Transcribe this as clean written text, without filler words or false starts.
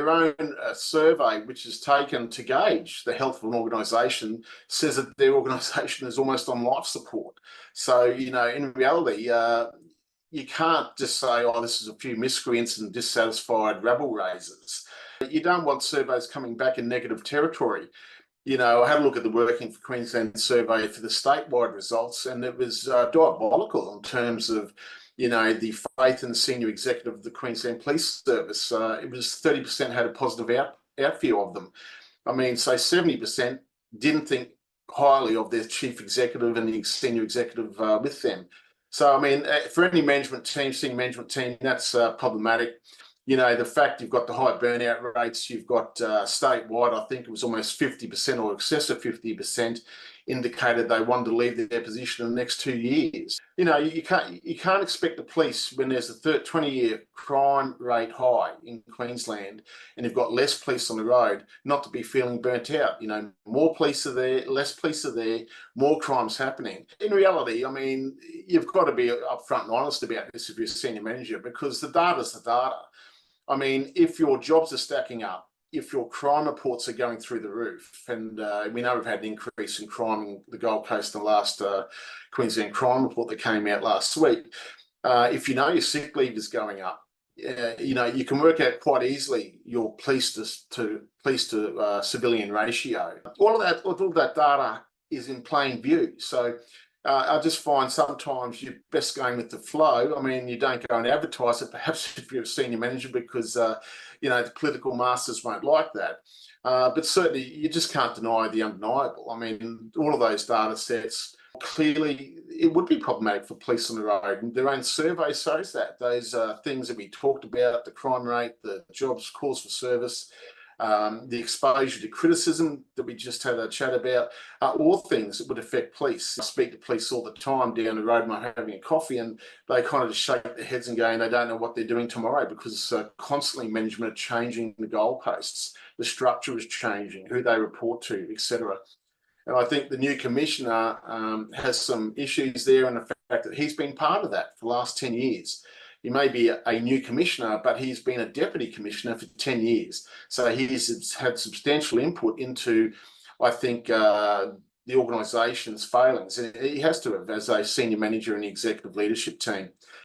their own survey, which is taken to gauge the health of an organisation, says that their organisation is almost on life support. So, in reality, you can't just say, oh, this is a few miscreants and dissatisfied rabble raisers. You don't want surveys coming back in negative territory. I had a look at the Working for Queensland survey for the statewide results, and it was diabolical in terms of, the faith in the senior executive of the Queensland Police Service. It was 30% had a positive view of them. I mean, say 70% didn't think highly of their chief executive and the senior executive with them. So, I mean, for any management team, senior management team, that's problematic. The fact you've got the high burnout rates, you've got statewide, I think it was almost 50% or excess of 50% indicated they wanted to leave their position in the next 2 years. You can't expect the police, when there's a 20-year crime rate high in Queensland and you've got less police on the road, not to be feeling burnt out. More police are there, less police are there, more crimes happening. In reality, I mean, you've got to be upfront and honest about this if you're a senior manager, because the data's the data. I mean, if your jobs are stacking up, if your crime reports are going through the roof, and we know we've had an increase in crime in the Gold Coast in the last Queensland crime report that came out last week, if your sick leave is going up, you can work out quite easily your police to civilian ratio. All of that data is in plain view. So I just find sometimes you're best going with the flow. I mean, you don't go and advertise it, perhaps if you're a senior manager, because, the political masters won't like that. But certainly you just can't deny the undeniable. I mean, all of those data sets, clearly it would be problematic for police on the road. And their own survey shows that. Those things that we talked about, the crime rate, the jobs calls for service, the exposure to criticism that we just had a chat about, are all things that would affect police. I speak to police all the time down the road, I'm having a coffee, and they kind of just shake their heads and go, and they don't know what they're doing tomorrow, because constantly management are changing the goalposts, the structure is changing, who they report to, etc. And I think the new commissioner has some issues there, and the fact that he's been part of that for the last 10 years. He may be a new commissioner, but he's been a deputy commissioner for 10 years. So he's had substantial input into, I think, the organisation's failings. And he has to have, as a senior manager in the executive leadership team.